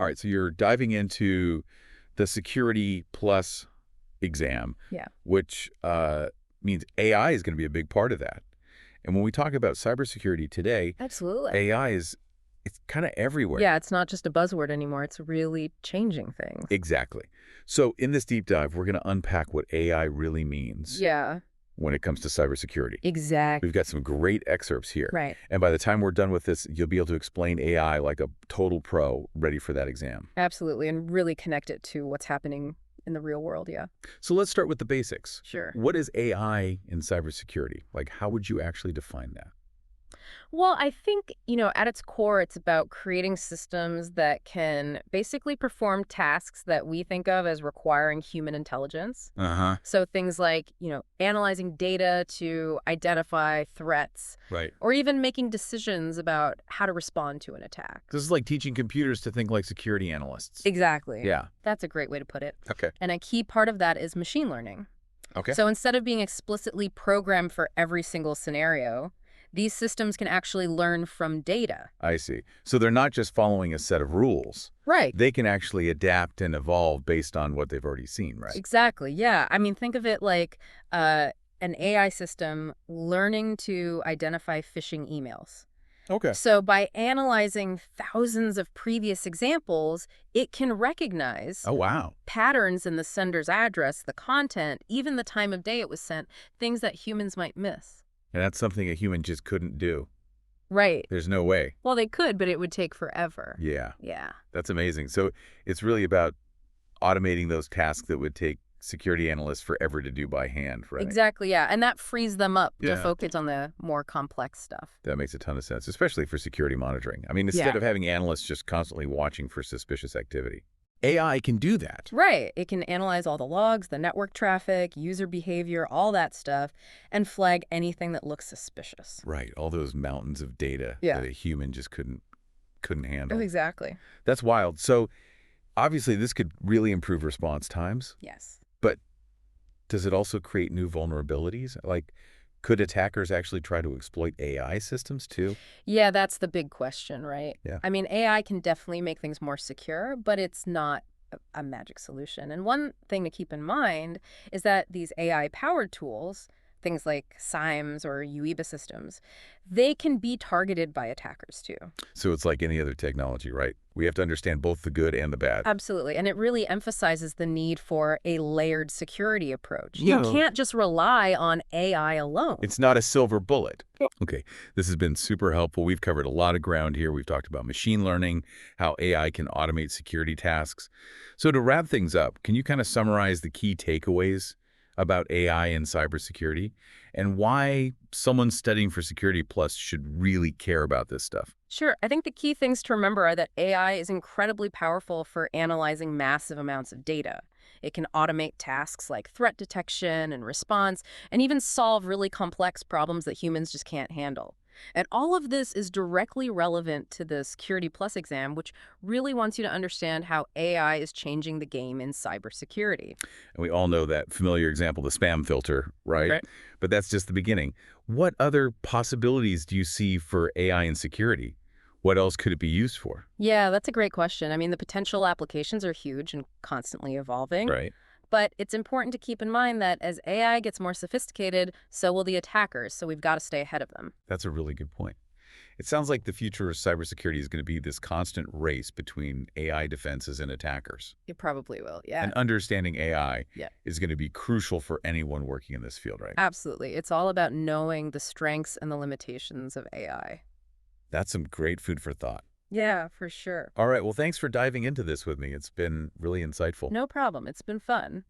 All right, so you're diving into the Security Plus exam, Yeah, which means AI is going to be a big part of that. And when we talk about cybersecurity today, absolutely. AI it's kind of Yeah, everywhere. it's not just a buzzword anymore. It's really changing things. Exactly. So in this deep dive, we're going to unpack what AI really means Yeah, when it comes to cybersecurity. We've exactly. got some great excerpts here. Right. And by the time we're done with this, you'll be able to explain AI like a total pro ready for that exam. Absolutely. And really connect it to what's happening in the real world. Yeah, So let's start with the basics. sure. What is AI in cybersecurity? Like, how would you actually define that? Well, I think, at its core, it's about creating systems that can basically perform tasks that we think of as requiring human intelligence. Uh-huh. So things like, analyzing data to identify threats Right. or even making decisions about how to respond to an attack. This is like teaching computers to think like security analysts. Exactly. Yeah. That's a great way to put it. Okay. And a key part of that is machine learning. Okay. So instead of being explicitly programmed for every single scenario, these systems can actually learn from data. I see. So they're not just following a set of rules. Right. They can actually adapt and evolve based on what they've already seen, right? Exactly. Yeah. I mean, think of it like an AI system learning to identify phishing emails. Okay. So by analyzing thousands of previous examples, it can recognize Oh, wow. patterns in the sender's address, the content, even the time of day it was sent, things that humans might miss. And that's something a human just couldn't do. Right. There's no way. Well, they could, but it would take forever. Yeah. Yeah. That's amazing. So it's really about automating those tasks that would take security analysts forever to do by hand, right? Exactly, yeah. And that frees them up to Yeah. focus on the more complex stuff. That makes a ton of sense, especially for security monitoring. I mean, instead Yeah. of having analysts just constantly watching for suspicious activity. AI can do that. Right. It can analyze all the logs, the network traffic, user behavior, all that stuff, and flag anything that looks suspicious. Right. All those mountains of data Yeah. that a human just couldn't Oh, handle. exactly. That's wild. So obviously this could really improve response times, Yes. but does it also create new vulnerabilities? Like, could attackers actually try to exploit AI systems too? Yeah, that's the big question, right? Yeah. I mean, AI can definitely make things more secure, but it's not a magic solution. And one thing to keep in mind is that these AI-powered tools, things like SIMEs or UEBA systems, they can be targeted by attackers too. So it's like any other technology, right? We have to understand both the good and the bad. Absolutely. And it really emphasizes the need for a layered security approach. Yeah. You can't just rely on AI alone. It's not a silver bullet. Okay, this has been super helpful. We've covered a lot of ground here. We've talked about machine learning, how AI can automate security tasks. So to wrap things up, can you kind of summarize the key takeaways about AI and cybersecurity and why someone studying for Security Plus should really care about this stuff? Sure. I think the key things to remember are that AI is incredibly powerful for analyzing massive amounts of data. It can automate tasks like threat detection and response, and even solve really complex problems that humans just can't handle. And all of this is directly relevant to the Security Plus exam, which really wants you to understand how AI is changing the game in cybersecurity. And we all know that familiar example, the spam filter, right? Right. But that's just the beginning. What other possibilities do you see for AI in security? What else could it be used for? Yeah, that's a great question. I mean, the potential applications are huge and constantly evolving. Right. But it's important to keep in mind that as AI gets more sophisticated, so will the attackers, so we've got to stay ahead of them. That's a really good point. It sounds like the future of cybersecurity is going to be this constant race between AI defenses and attackers. You probably will, yeah. And understanding AI Yeah. is going to be crucial for anyone working in this field, right? Absolutely. It's all about knowing the strengths and the limitations of AI. That's some great food for thought. Yeah, for sure. All right, well, thanks for diving into this with me. It's been really insightful. No problem. It's been fun.